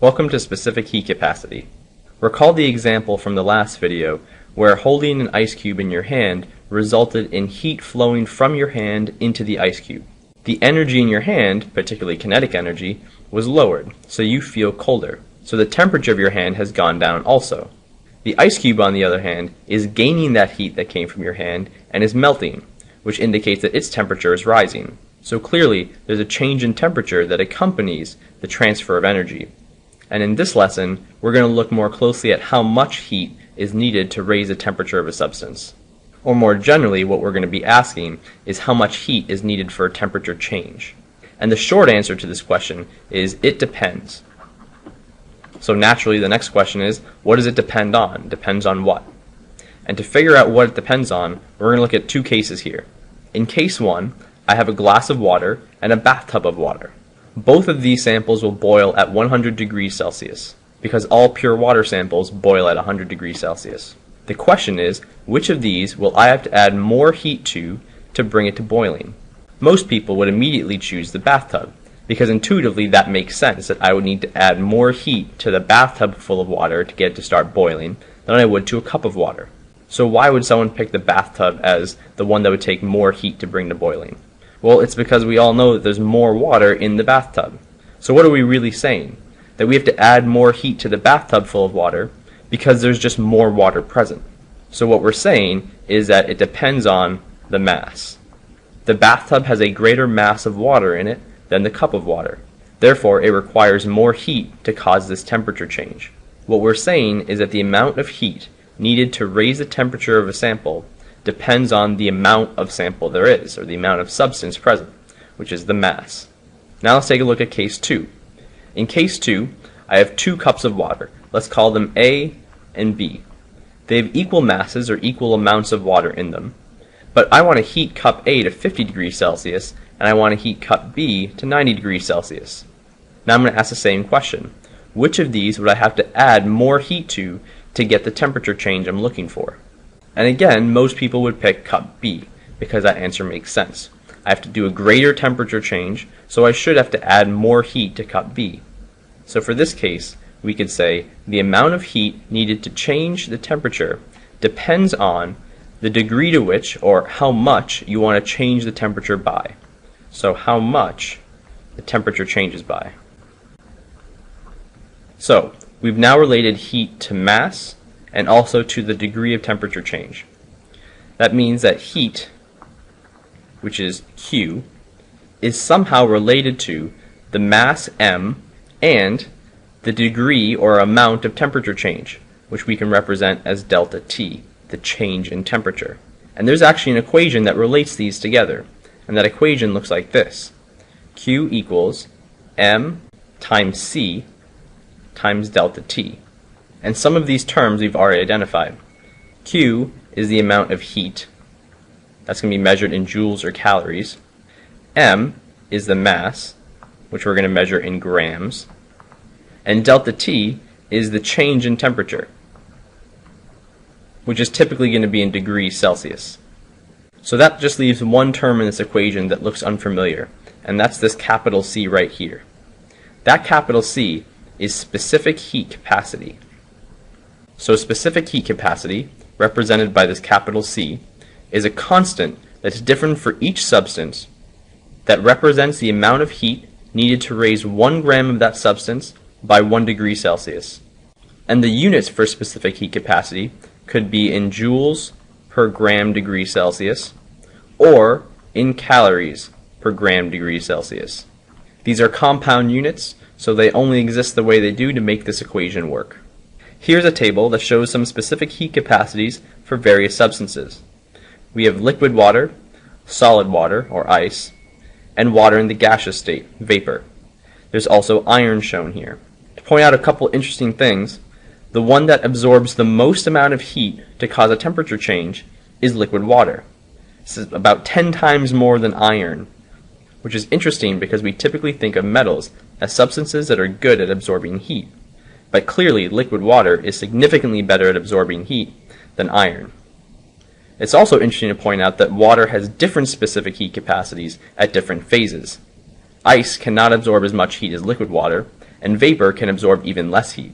Welcome to specific heat capacity. Recall the example from the last video where holding an ice cube in your hand resulted in heat flowing from your hand into the ice cube. The energy in your hand, particularly kinetic energy, was lowered, so you feel colder. So the temperature of your hand has gone down also. The ice cube, on the other hand, is gaining that heat that came from your hand and is melting, which indicates that its temperature is rising. So clearly, there's a change in temperature that accompanies the transfer of energy. And in this lesson, we're going to look more closely at how much heat is needed to raise the temperature of a substance. Or more generally, what we're going to be asking is how much heat is needed for a temperature change. And the short answer to this question is it depends. So naturally, the next question is, what does it depend on? Depends on what? And to figure out what it depends on, we're going to look at two cases here. In case one, I have a glass of water and a bathtub of water. Both of these samples will boil at 100 degrees Celsius, because all pure water samples boil at 100 degrees Celsius. The question is, which of these will I have to add more heat to bring it to boiling? Most people would immediately choose the bathtub, because intuitively that makes sense that I would need to add more heat to the bathtub full of water to get it to start boiling than I would to a cup of water. So why would someone pick the bathtub as the one that would take more heat to bring to boiling? Well, it's because we all know that there's more water in the bathtub. So what are we really saying? That we have to add more heat to the bathtub full of water because there's just more water present. So what we're saying is that it depends on the mass. The bathtub has a greater mass of water in it than the cup of water. Therefore, it requires more heat to cause this temperature change. What we're saying is that the amount of heat needed to raise the temperature of a sample depends on the amount of sample there is, or the amount of substance present, which is the mass. Now let's take a look at case 2. In case 2, I have 2 cups of water. Let's call them A and B. They have equal masses or equal amounts of water in them, but I want to heat cup A to 50 degrees Celsius, and I want to heat cup B to 90 degrees Celsius. Now I'm going to ask the same question. Which of these would I have to add more heat to get the temperature change I'm looking for? And again, most people would pick cup B, because that answer makes sense. I have to do a greater temperature change, so I should have to add more heat to cup B. So for this case, we could say the amount of heat needed to change the temperature depends on the degree to which, or how much, you want to change the temperature by. So how much the temperature changes by. So we've now related heat to mass and also to the degree of temperature change. That means that heat, which is Q, is somehow related to the mass M and the degree or amount of temperature change, which we can represent as delta T, the change in temperature. And there's actually an equation that relates these together, and that equation looks like this. Q equals M times C times delta T. And some of these terms we've already identified. Q is the amount of heat. That's going to be measured in joules or calories. M is the mass, which we're going to measure in grams. And delta T is the change in temperature, which is typically going to be in degrees Celsius. So that just leaves one term in this equation that looks unfamiliar, and that's this capital C right here. That capital C is specific heat capacity. So specific heat capacity, represented by this capital C, is a constant that's different for each substance that represents the amount of heat needed to raise 1 gram of that substance by 1 degree Celsius. And the units for specific heat capacity could be in joules per gram degree Celsius or in calories per gram degree Celsius. These are compound units, so they only exist the way they do to make this equation work. Here's a table that shows some specific heat capacities for various substances. We have liquid water, solid water, or ice, and water in the gaseous state, vapor. There's also iron shown here. To point out a couple interesting things, the one that absorbs the most amount of heat to cause a temperature change is liquid water. This is about 10 times more than iron, which is interesting because we typically think of metals as substances that are good at absorbing heat. But clearly, liquid water is significantly better at absorbing heat than iron. It's also interesting to point out that water has different specific heat capacities at different phases. Ice cannot absorb as much heat as liquid water, and vapor can absorb even less heat.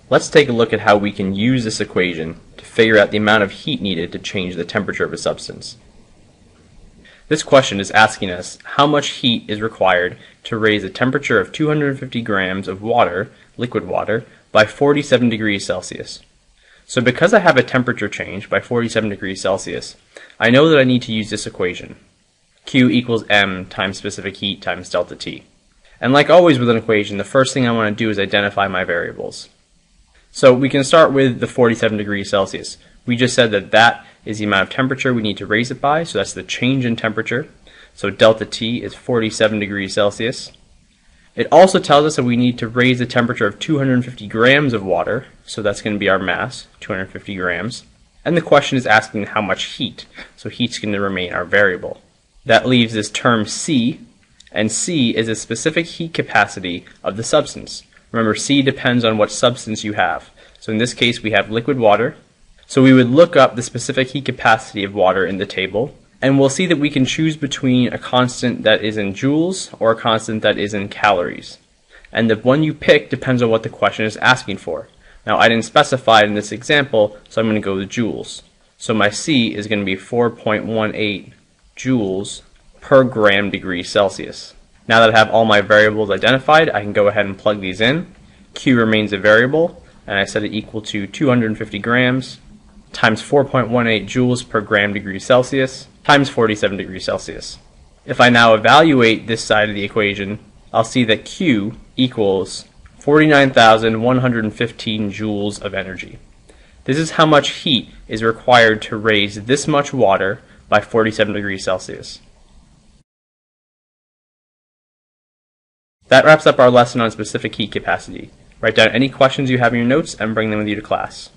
Let's take a look at how we can use this equation to figure out the amount of heat needed to change the temperature of a substance. This question is asking us how much heat is required to raise the temperature of 250 grams of water, liquid water, by 47 degrees Celsius. So because I have a temperature change by 47 degrees Celsius, I know that I need to use this equation. Q equals m times specific heat times delta T. And like always with an equation, the first thing I want to do is identify my variables. So we can start with the 47 degrees Celsius. We just said that that is the amount of temperature we need to raise it by, so that's the change in temperature. So delta T is 47 degrees Celsius. It also tells us that we need to raise the temperature of 250 grams of water, so that's going to be our mass, 250 grams. And the question is asking how much heat, so heat's going to remain our variable. That leaves this term C, and C is a specific heat capacity of the substance. Remember, C depends on what substance you have. So in this case we have liquid water, so we would look up the specific heat capacity of water in the table, and we'll see that we can choose between a constant that is in joules or a constant that is in calories. And the one you pick depends on what the question is asking for. Now I didn't specify it in this example, so I'm going to go with joules. So my C is going to be 4.18 joules per gram degree Celsius. Now that I have all my variables identified, I can go ahead and plug these in. Q remains a variable, and I set it equal to 250 grams times 4.18 joules per gram degree Celsius times 47 degrees Celsius. If I now evaluate this side of the equation, I'll see that Q equals 49,115 joules of energy. This is how much heat is required to raise this much water by 47 degrees Celsius. That wraps up our lesson on specific heat capacity. Write down any questions you have in your notes and bring them with you to class.